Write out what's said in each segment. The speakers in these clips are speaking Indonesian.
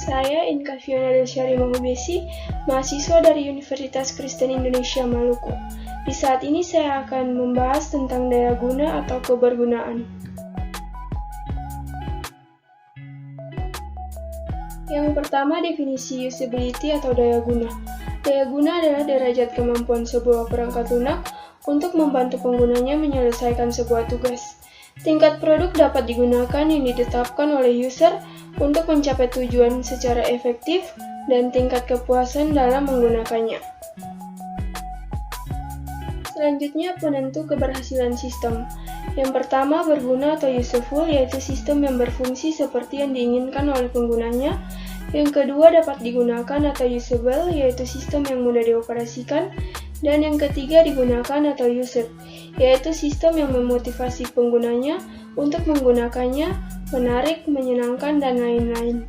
Saya Inka Fiona Delsyari Mahubesi, mahasiswa dari Universitas Kristen Indonesia Maluku. Di saat ini saya akan membahas tentang daya guna atau kebergunaan. Yang pertama, definisi usability atau daya guna. Daya guna adalah derajat kemampuan sebuah perangkat lunak untuk membantu penggunanya menyelesaikan sebuah tugas. Tingkat produk dapat digunakan yang ditetapkan oleh user untuk mencapai tujuan secara efektif dan tingkat kepuasan dalam menggunakannya. Selanjutnya, penentu keberhasilan sistem. Yang pertama, berguna atau useful, yaitu sistem yang berfungsi seperti yang diinginkan oleh penggunanya. Yang kedua, dapat digunakan atau usable, yaitu sistem yang mudah dioperasikan. Dan yang ketiga, digunakan atau used, yaitu sistem yang memotivasi penggunanya untuk menggunakannya, menarik, menyenangkan, dan lain-lain.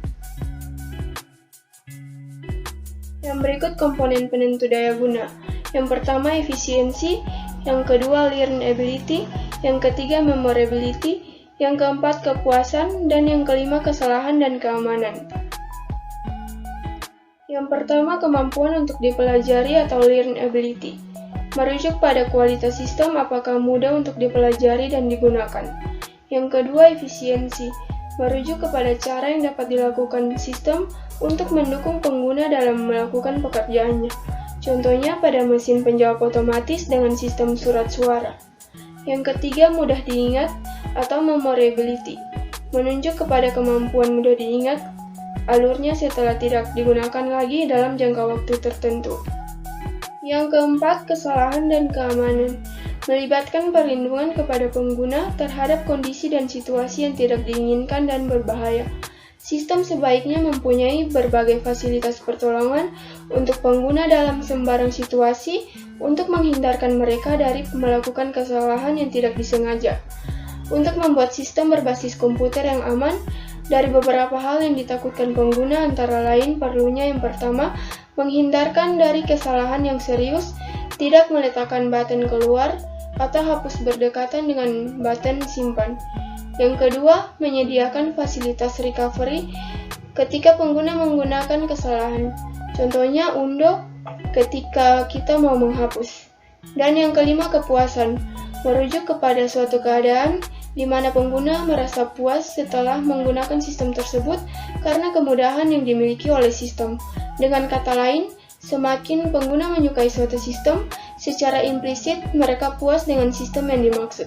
Yang berikut komponen penentu daya guna. Yang pertama, efisiensi. Yang kedua, learnability. Yang ketiga, memorability. Yang keempat, kepuasan. Dan yang kelima, kesalahan dan keamanan. Yang pertama, kemampuan untuk dipelajari atau learnability. Merujuk pada kualitas sistem, apakah mudah untuk dipelajari dan digunakan. Yang kedua, efisiensi. Merujuk kepada cara yang dapat dilakukan sistem untuk mendukung pengguna dalam melakukan pekerjaannya. Contohnya pada mesin penjawab otomatis dengan sistem surat suara. Yang ketiga, mudah diingat atau memorability. Menunjuk kepada kemampuan mudah diingat alurnya setelah tidak digunakan lagi dalam jangka waktu tertentu. Yang keempat, kesalahan dan keamanan. Melibatkan perlindungan kepada pengguna terhadap kondisi dan situasi yang tidak diinginkan dan berbahaya. Sistem sebaiknya mempunyai berbagai fasilitas pertolongan untuk pengguna dalam sembarang situasi untuk menghindarkan mereka dari melakukan kesalahan yang tidak disengaja. Untuk membuat sistem berbasis komputer yang aman, dari beberapa hal yang ditakutkan pengguna antara lain perlunya yang pertama, menghindarkan dari kesalahan yang serius, tidak meletakkan button keluar, atau hapus berdekatan dengan button simpan. Yang kedua, menyediakan fasilitas recovery ketika pengguna menggunakan kesalahan. Contohnya undo ketika kita mau menghapus. Dan yang kelima, kepuasan. Merujuk kepada suatu keadaan di mana pengguna merasa puas setelah menggunakan sistem tersebut karena kemudahan yang dimiliki oleh sistem. Dengan kata lain, semakin pengguna menyukai suatu sistem, secara implisit mereka puas dengan sistem yang dimaksud.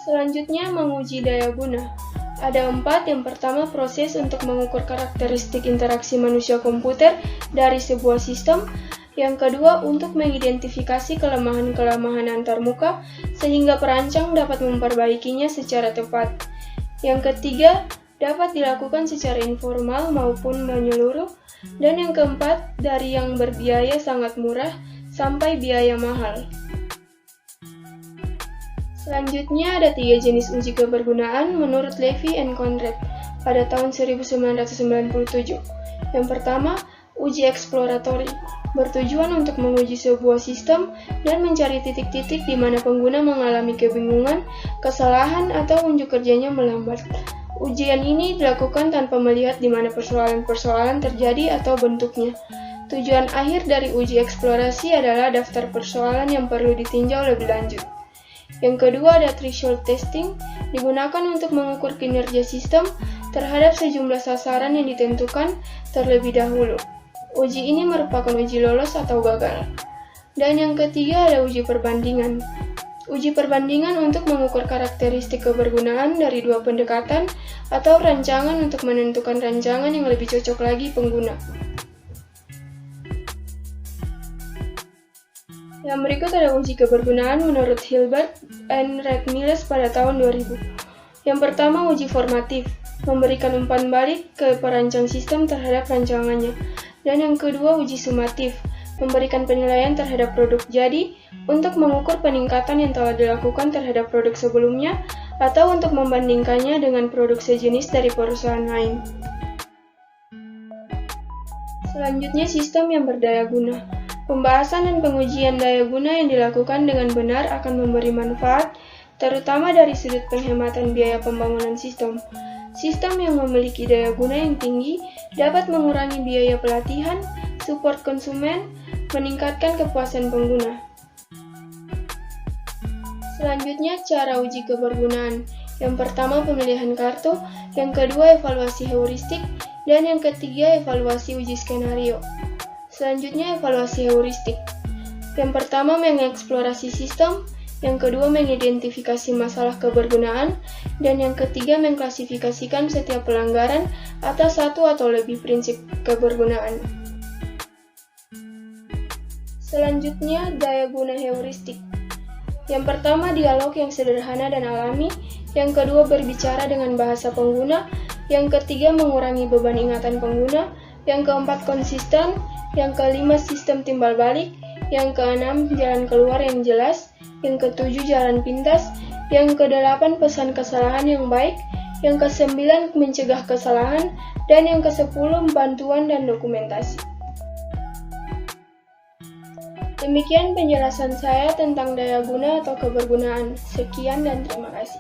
Selanjutnya, menguji daya guna. Ada 4. Yang pertama, proses untuk mengukur karakteristik interaksi manusia-komputer dari sebuah sistem. Yang kedua, untuk mengidentifikasi kelemahan-kelemahan antarmuka sehingga perancang dapat memperbaikinya secara tepat. Yang ketiga, dapat dilakukan secara informal maupun menyeluruh. Dan yang keempat, dari yang berbiaya sangat murah sampai biaya mahal. Selanjutnya ada 3 jenis uji kebergunaan menurut Levy and Conrad pada tahun 1997. Yang pertama, uji eksploratory. Bertujuan untuk menguji sebuah sistem dan mencari titik-titik di mana pengguna mengalami kebingungan, kesalahan, atau unjuk kerjanya melambat. Ujian ini dilakukan tanpa melihat di mana persoalan-persoalan terjadi atau bentuknya. Tujuan akhir dari uji eksplorasi adalah daftar persoalan yang perlu ditinjau lebih lanjut. Yang kedua ada threshold testing, digunakan untuk mengukur kinerja sistem terhadap sejumlah sasaran yang ditentukan terlebih dahulu. Uji ini merupakan uji lolos atau gagal. Dan yang ketiga ada uji perbandingan. Uji perbandingan untuk mengukur karakteristik kebergunaan dari 2 pendekatan atau rancangan untuk menentukan rancangan yang lebih cocok lagi pengguna. Yang berikut ada uji kebergunaan menurut Hilbert and Red-Miles pada tahun 2000. Yang pertama, uji formatif, memberikan umpan balik ke perancang sistem terhadap rancangannya. Dan yang kedua, uji sumatif, memberikan penilaian terhadap produk jadi untuk mengukur peningkatan yang telah dilakukan terhadap produk sebelumnya atau untuk membandingkannya dengan produk sejenis dari perusahaan lain. Selanjutnya, sistem yang berdaya guna. Pembahasan dan pengujian daya guna yang dilakukan dengan benar akan memberi manfaat, terutama dari sudut penghematan biaya pembangunan sistem. Sistem yang memiliki daya guna yang tinggi dapat mengurangi biaya pelatihan, support konsumen, meningkatkan kepuasan pengguna. Selanjutnya, cara uji kebergunaan. Yang pertama, pemilihan kartu, yang kedua, evaluasi heuristik, dan yang ketiga, evaluasi uji skenario. Selanjutnya, evaluasi heuristik. Yang pertama, mengeksplorasi sistem, yang kedua, mengidentifikasi masalah kebergunaan, dan yang ketiga, mengklasifikasikan setiap pelanggaran atas satu atau lebih prinsip kebergunaan. Selanjutnya, daya guna heuristik. Yang pertama, dialog yang sederhana dan alami, yang kedua, berbicara dengan bahasa pengguna, yang ketiga, mengurangi beban ingatan pengguna, yang keempat, konsisten, yang kelima, sistem timbal balik, yang keenam, jalan keluar yang jelas, yang ketujuh, jalan pintas, yang kedelapan, pesan kesalahan yang baik, yang kesembilan, mencegah kesalahan, dan yang kesepuluh, bantuan dan dokumentasi. Demikian penjelasan saya tentang daya guna atau kebergunaan. Sekian dan terima kasih.